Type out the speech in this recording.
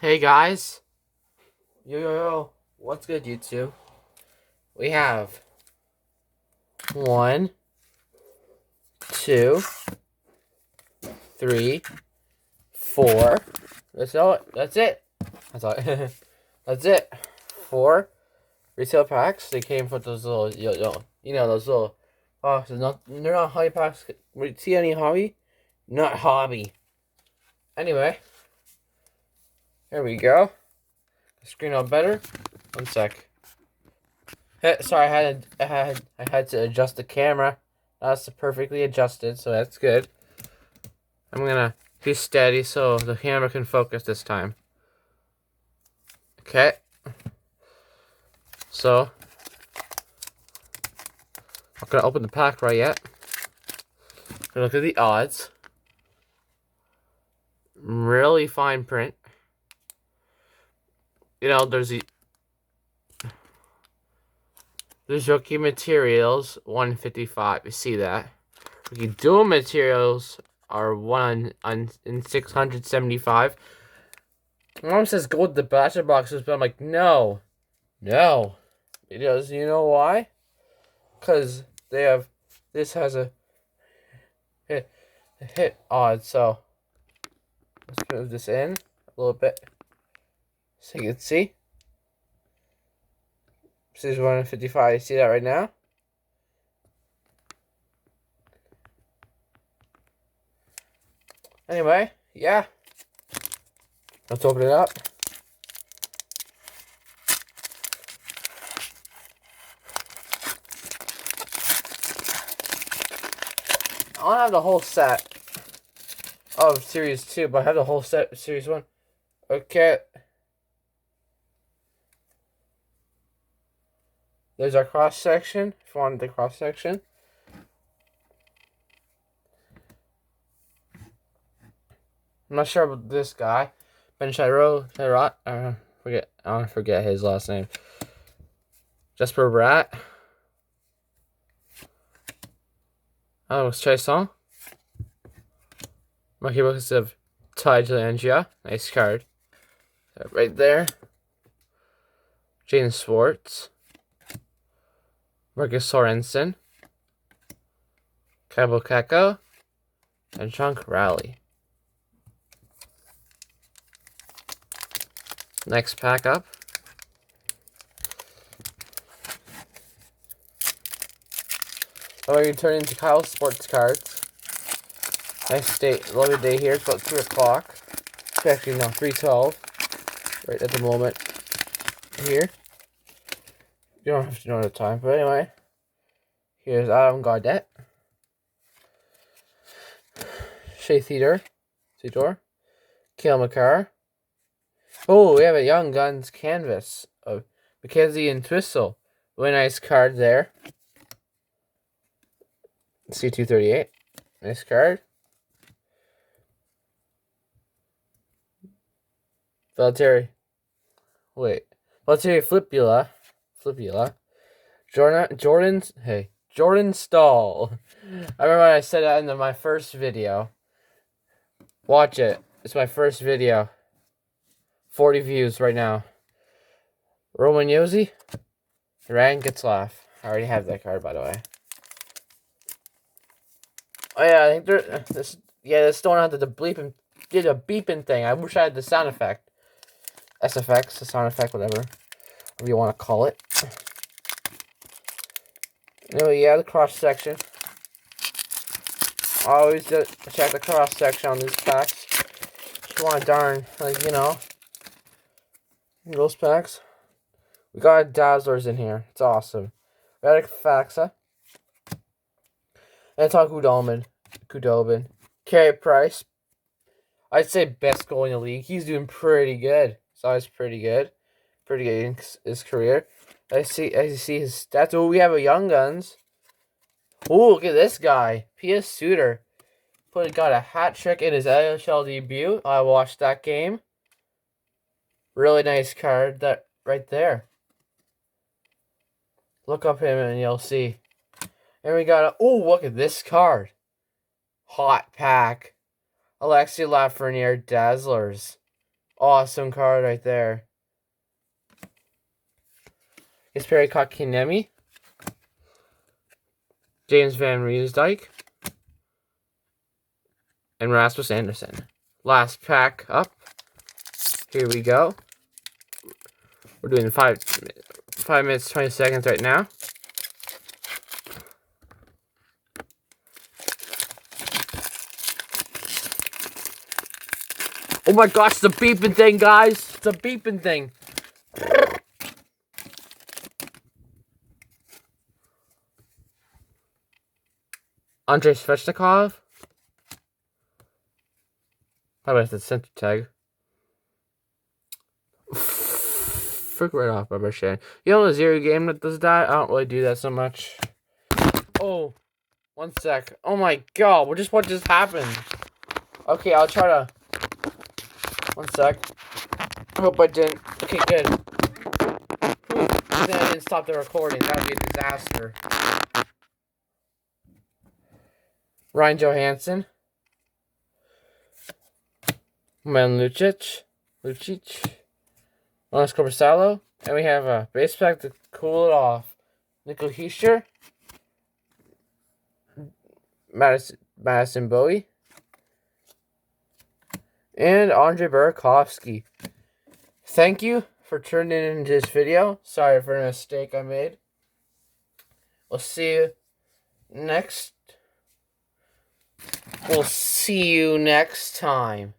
Hey guys, yo, what's good, YouTube? We have one, two, three, four. That's all. That's it. That's all. That's it. Four retail packs. They came with those little, those little boxes. They're not hobby packs. See any hobby? Not hobby. Anyway, here we go. Screen all better. One sec. Sorry, I had to adjust the camera. That's perfectly adjusted, so that's good. I'm gonna be steady so the camera can focus this time. Okay. So I'm not gonna open the pack right yet. Gonna look at the odds. Really fine print. There's rookie materials 155. You see that? Rookie dual materials are 675. My mom says go with the bachelor boxes, but I'm like, no. Because you know why? Because this has a hit odd, so let's move this in a little bit so you can see. This is 155. You see that right now? Anyway, yeah. Let's open it up. I don't have the whole set of Series 2, but I have the whole set of Series 1. Okay. There's our cross section, if you wanted the cross section. I'm not sure about this guy. Ben Shiro, I don't forget his last name. Jesper Bratt. Alex Chason. Marky Books of Ty Delangia. Nice card. Right there. James Schwartz. Marcus Sorensen. Cabo Kako. And Chunk Rally. Next pack up. I'm going to turn into Kyle Sports cards. Nice day, lovely day here. It's about 3 o'clock. Actually, no, 3:12. Right at the moment. Here. You don't have to know the time, but anyway. Here's Adam Gaudette. Shea Theodore. Kale McCarr. Oh, we have a Young Guns canvas of Mackenzie and Twistle. Really nice card there. C238. Nice card. Valtteri Flipula. Jordan Stahl. I remember I said that in my first video. Watch it. It's my first video. 40 views right now. Roman Josi. Ryan Getzlaff. I already have that card, by the way. Oh yeah, I think this don't have the bleeping, did a beeping thing. I wish I had the sound effect. SFX, the sound effect, whatever you want to call it. Anyway, yeah, the cross section. I always check the cross section on these packs. Just want to those packs. We got Dazzlers in here. It's awesome. Radek Faxa. Anton Kudobin. Carey Price. I'd say best goal in the league. He's doing pretty good. He's always pretty good. Pretty good in his career. I see his stats. Oh, we have a Young Guns. Oh, look at this guy. P.S. Suter. Got a hat trick in his AHL debut. I watched that game. Really nice card that right there. Look up him and you'll see. And we got look at this card. Hot pack. Alexi Lafreniere Dazzlers. awesome card right there. Kasperi Kotkaniemi, James Van Riemsdyk, and Rasmus Anderson. Last pack up. Here we go. We're doing 5 minutes 20 seconds right now. Oh my gosh, it's a beeping thing, guys. It's a beeping thing. Andrei Svechnikov. How about the center tag? Frick right off, Barbara Shan. You know the zero game that does that? I don't really do that so much. Oh, 1 sec. Oh my god, what just happened? Okay, I'll try to. 1 sec. I hope I didn't. Okay, good. Then I didn't stop the recording. That would be a disaster. Ryan Johansson. Man Lucic. Jonas Korpisalo. And we have a base pack to cool it off. Nico Hischier. Madison Bowie. And Andre Burakovsky. Thank you for tuning in to this video. Sorry for the mistake I made. We'll see you next time.